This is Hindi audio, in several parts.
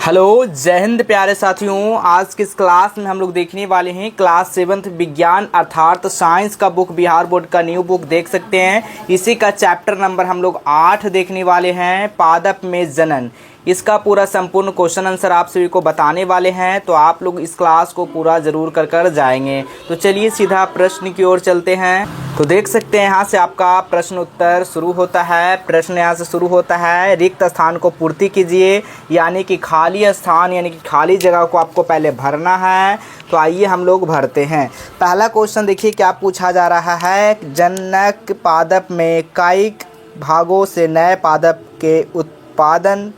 हेलो, जय हिंद प्यारे साथियों। आज की इस क्लास में हम लोग देखने वाले हैं क्लास 7th विज्ञान अर्थात साइंस का बुक, बिहार बोर्ड का न्यू बुक देख सकते हैं। इसी का चैप्टर नंबर हम लोग 8 देखने वाले हैं, पादप में जनन। इसका पूरा संपूर्ण क्वेश्चन आंसर आप सभी को बताने वाले हैं, तो आप लोग इस क्लास को पूरा जरूर कर जाएंगे। तो चलिए सीधा प्रश्न की ओर चलते हैं। तो देख सकते हैं यहाँ से आपका प्रश्न उत्तर शुरू होता है। प्रश्न यहाँ से शुरू होता है, रिक्त स्थान को पूर्ति कीजिए, यानी कि खाली स्थान यानी कि खाली जगह को आपको पहले भरना है। तो आइए हम लोग भरते हैं। पहला क्वेश्चन देखिए क्या पूछा जा रहा है। जनक पादप में कायिक भागों से नए पादप के उत्पादन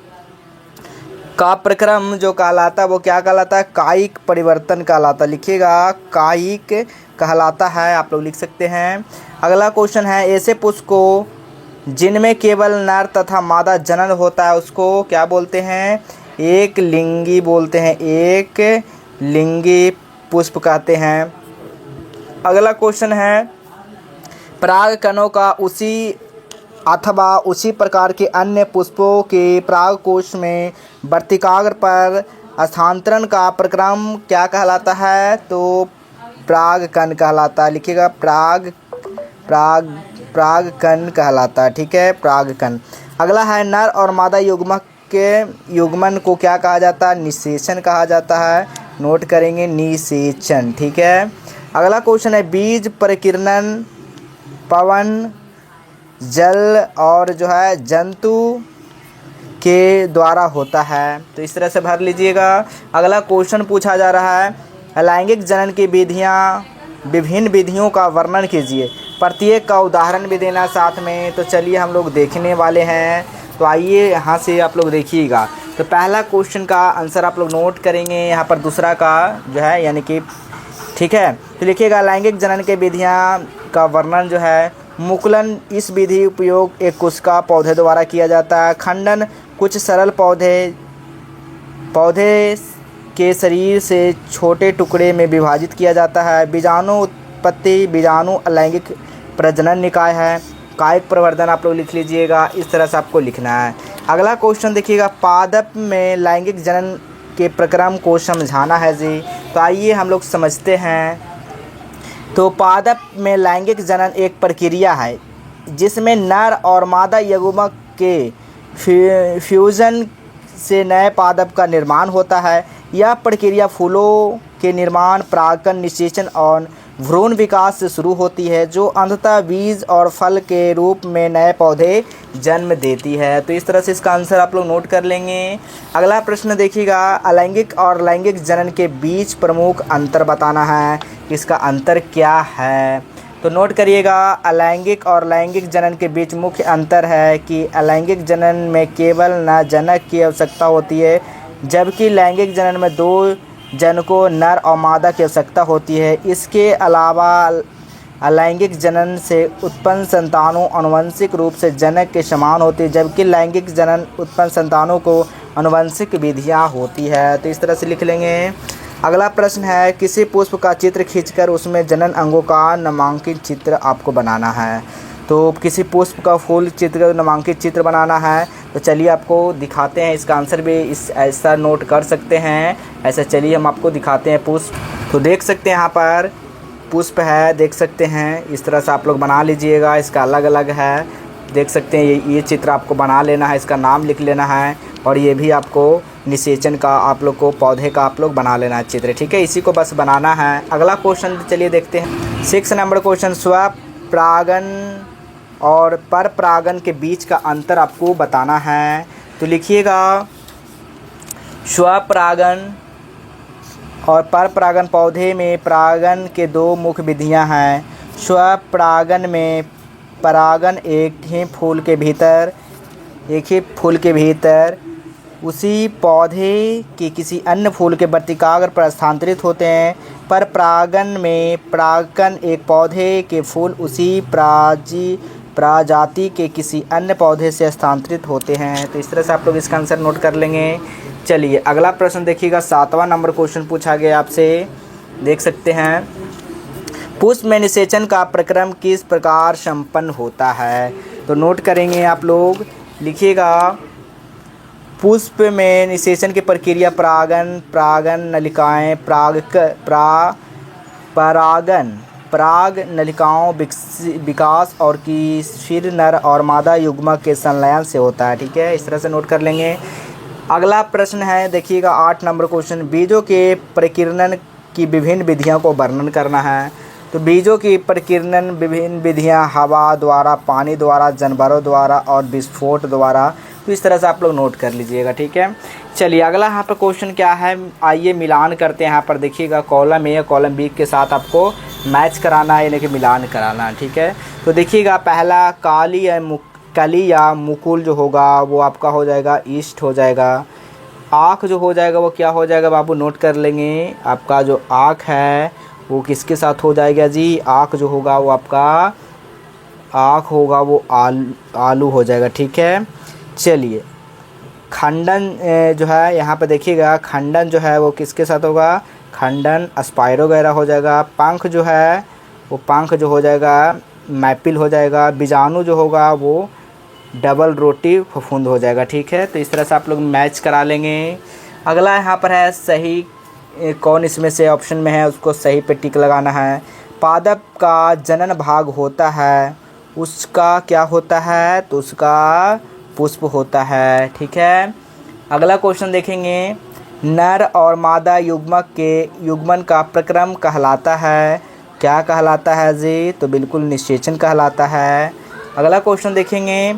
का प्रक्रम जो कहलाता है वो क्या कहलाता है? कायिक परिवर्तन कहलाता। लिखिएगा कायिक कहलाता है, आप लोग लिख सकते हैं। अगला क्वेश्चन है, ऐसे पुष्प को जिनमें केवल नर तथा मादा जनन होता है उसको क्या बोलते हैं? एक लिंगी बोलते हैं, एक लिंगी पुष्प कहते हैं। अगला क्वेश्चन है, परागकणों का उसी अथवा उसी प्रकार के अन्य पुष्पों के परागकोश में वर्तिकाग्र पर स्थानांतरण का प्रक्रम क्या कहलाता है? तो परागकण कहलाता है। लिखिएगा परागकण कहलाता है, ठीक है, परागकण। अगला है, नर और मादा युग्मक के युग्मन को क्या कहा जाता है? निषेचन कहा जाता है। नोट करेंगे निषेचन, ठीक है। अगला क्वेश्चन है, बीज प्रकीर्णन पवन, जल और जो है जंतु के द्वारा होता है। तो इस तरह से भर लीजिएगा। अगला क्वेश्चन पूछा जा रहा है, लैंगिक जनन की विधियाँ, विभिन्न विधियों का वर्णन कीजिए। प्रत्येक का उदाहरण भी देना साथ में। तो चलिए हम लोग देखने वाले हैं। तो आइए यहाँ से आप लोग देखिएगा। तो पहला क्वेश्चन का आंसर आप लोग नोट करेंगे, यहाँ पर दूसरा का जो है यानी कि, ठीक है। तो लिखिएगा लैंगिक जनन के विधियाँ का वर्णन जो है, मुकुलन इस विधि उपयोग एक कोशिका पौधे द्वारा किया जाता है। खंडन कुछ सरल पौधे के शरीर से छोटे टुकड़े में विभाजित किया जाता है। बीजाणु उत्पत्ति, बीजाणु अलैंगिक प्रजनन निकाय है। कायिक प्रवर्धन आप लोग लिख लीजिएगा, इस तरह से आपको लिखना है। अगला क्वेश्चन देखिएगा, पादप में लैंगिक जनन के प्रक्रम को समझाना है जी। तो आइए हम लोग समझते हैं। तो पादप में लैंगिक जनन एक प्रक्रिया है जिसमें नर और मादा युग्मक के फ्यूजन से नए पादप का निर्माण होता है। यह प्रक्रिया फूलों के निर्माण, परागकण, निषेचन और भ्रूण विकास से शुरू होती है, जो अंततः बीज और फल के रूप में नए पौधे जन्म देती है। तो इस तरह से इसका आंसर आप लोग नोट कर लेंगे। अगला प्रश्न देखिएगा, अलैंगिक और लैंगिक जनन के बीच प्रमुख अंतर बताना है। इसका अंतर क्या है? तो नोट करिएगा, अलैंगिक और लैंगिक जनन के बीच मुख्य अंतर है कि अलैंगिक जनन में केवल नरजनक की आवश्यकता होती है, जबकि लैंगिक जनन में दो जनकों नर और मादा की आवश्यकता होती है। इसके अलावा अलैंगिक जनन से उत्पन्न संतानों आनुवंशिक रूप से जनक के समान होती है, जबकि लैंगिक जनन उत्पन्न संतानों को आनुवंशिक विधियाँ होती है। तो इस तरह से लिख लेंगे। अगला प्रश्न है, किसी पुष्प का चित्र खींचकर उसमें जनन अंगों का नामांकित चित्र आपको बनाना है। तो किसी पुष्प का फूल चित्र नामांकित चित्र बनाना है। तो चलिए आपको दिखाते हैं। इसका आंसर भी इस ऐसा नोट कर सकते हैं। ऐसा चलिए हम आपको दिखाते हैं पुष्प। तो देख सकते हैं यहाँ पर पुष्प है, देख सकते हैं। इस तरह से आप लोग बना लीजिएगा। इसका अलग अलग है, देख सकते हैं। ये चित्र आपको बना लेना है, इसका नाम लिख लेना है। और ये भी आपको निषेचन का आप लोग को पौधे का आप लोग बना लेना है चित्र, ठीक है। इसी को बस बनाना है। अगला क्वेश्चन चलिए देखते हैं। 6 नंबर क्वेश्चन, स्वपरागन और परपरागन के बीच का अंतर आपको बताना है। तो लिखिएगा, स्वपरागन और परपरागन पौधे में परागन के दो मुख्य विधियां हैं। स्वपरागन में परागन एक ही फूल के भीतर उसी पौधे के किसी अन्य फूल के वर्तिकाग्र पर स्थानांतरित होते हैं। परपरागन में परागकण एक पौधे के फूल उसी प्रजाति के किसी अन्य पौधे से स्थानांतरित होते हैं। तो इस तरह से आप लोग इसका आंसर नोट कर लेंगे। चलिए अगला प्रश्न देखिएगा, 7वां नंबर क्वेश्चन पूछा गया आपसे, देख सकते हैं। पुष्प में निषेचन का प्रक्रम किस प्रकार संपन्न होता है? तो नोट करेंगे आप लोग, लिखिएगा, पुष्प में निषेचन की प्रक्रिया परागन, परागन नलिकाएं, पराग नलिकाओं विकास और की फिर नर और मादा युग्मक के संलयन से होता है। ठीक है, इस तरह से नोट कर लेंगे। अगला प्रश्न है, देखिएगा 8 नंबर क्वेश्चन, बीजों के प्रकीर्णन की विभिन्न विधियों को वर्णन करना है। तो बीजों की प्रकीर्णन विभिन्न विधियां हवा द्वारा, पानी द्वारा, जानवरों द्वारा और विस्फोट द्वारा। तो इस तरह से आप लोग नोट कर लीजिएगा। ठीक है, चलिए अगला यहाँ पर क्वेश्चन क्या है, आइए मिलान करते हैं। यहाँ पर देखिएगा कॉलम ए और कॉलम बी के साथ आपको मैच कराना है, यानी कि मिलान कराना है। ठीक है, तो देखिएगा पहला कली या मुकुल जो होगा वो आपका हो जाएगा ईस्ट हो जाएगा। आँख जो हो जाएगा वो क्या हो जाएगा बाबू, नोट कर लेंगे। आपका जो आँख है वो किसके साथ हो जाएगा जी, आँख जो होगा वो आपका आँख होगा वो आलू हो जाएगा। ठीक है, चलिए खंडन जो है यहाँ पे देखिएगा, खंडन जो है वो किसके साथ होगा, खंडन स्पाइरो वगैरह हो जाएगा। पंख जो है वो पंख जो हो जाएगा मैपिल हो जाएगा। बीजाणु जो होगा वो डबल रोटी फफूंद हो जाएगा। ठीक है, तो इस तरह से आप लोग मैच करा लेंगे। अगला यहाँ पर है सही कौन इसमें से ऑप्शन में है उसको सही पे टिक लगाना है। पादप का जनन भाग होता है, उसका क्या होता है, तो उसका पुष्प होता है। ठीक है, अगला क्वेश्चन देखेंगे, नर और मादा युग्मक के युग्मन का प्रक्रम कहलाता है, क्या कहलाता है जी, तो बिल्कुल निषेचन कहलाता है। अगला क्वेश्चन देखेंगे,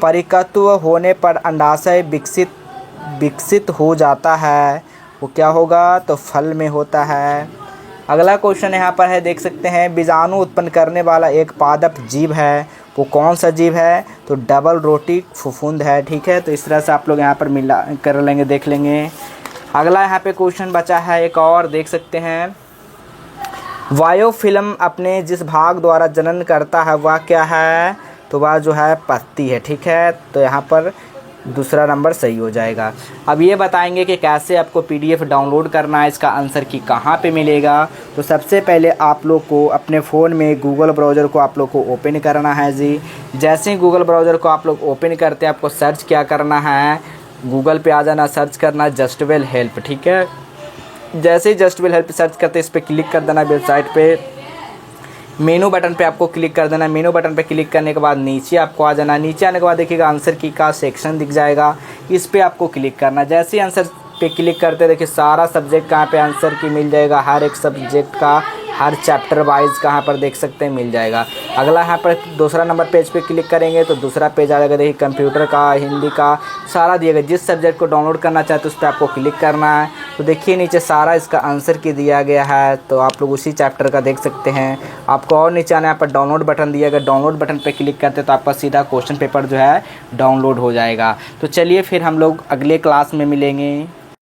परिपक्व होने पर अंडाशय विकसित हो जाता है, वो क्या होगा, तो फल में होता है। अगला क्वेश्चन यहाँ पर है, देख सकते हैं, बीजाणु उत्पन्न करने वाला एक पादप जीव है, वो कौन सा जीव है, तो डबल रोटी फफूंद है। ठीक है, तो इस तरह से आप लोग यहाँ पर मिला कर लेंगे, देख लेंगे। अगला यहाँ पे क्वेश्चन बचा है एक और, देख सकते हैं, वायोफिल्म अपने जिस भाग द्वारा जनन करता है वह क्या है, तो वह जो है पत्ती है। ठीक है, तो यहाँ पर दूसरा नंबर सही हो जाएगा। अब ये बताएंगे कि कैसे आपको पीडीएफ डाउनलोड करना है, इसका आंसर की कहाँ पे मिलेगा। तो सबसे पहले आप लोग को अपने फ़ोन में गूगल ब्राउज़र को आप लोग को ओपन करना है जी। जैसे ही गूगल ब्राउज़र को आप लोग ओपन करते हैं, आपको सर्च क्या करना है, गूगल पे आ जाना, सर्च करना जस्टवेल हेल्प। ठीक है, जैसे ही जस्टवेल हेल्प सर्च करते इस पर क्लिक कर देना। वेबसाइट पे मेनू बटन पे आपको क्लिक कर देना। मेनू बटन पे क्लिक करने के बाद नीचे आपको आ जाना। नीचे आने के बाद देखिएगा आंसर की का सेक्शन दिख जाएगा, इस पे आपको क्लिक करना। जैसे ही आंसर पे क्लिक करते देखिए सारा सब्जेक्ट कहाँ पे आंसर की मिल जाएगा, हर एक सब्जेक्ट का हर चैप्टर वाइज कहाँ पर देख सकते हैं मिल जाएगा। अगला यहाँ पर दूसरा नंबर पेज पे क्लिक करेंगे तो दूसरा पेज आ जाएगा। देखिए कंप्यूटर का, हिंदी का सारा दिएगा। जिस सब्जेक्ट को डाउनलोड करना चाहते उस पर आपको क्लिक करना है। तो देखिए नीचे सारा इसका आंसर की दिया गया है, तो आप लोग उसी चैप्टर का देख सकते हैं। आपको और नीचे आना है, यहाँ पर डाउनलोड बटन दिया गया, डाउनलोड बटन पर क्लिक करते तो आपका सीधा क्वेश्चन पेपर जो है डाउनलोड हो जाएगा। तो चलिए फिर हम लोग अगले क्लास में मिलेंगे।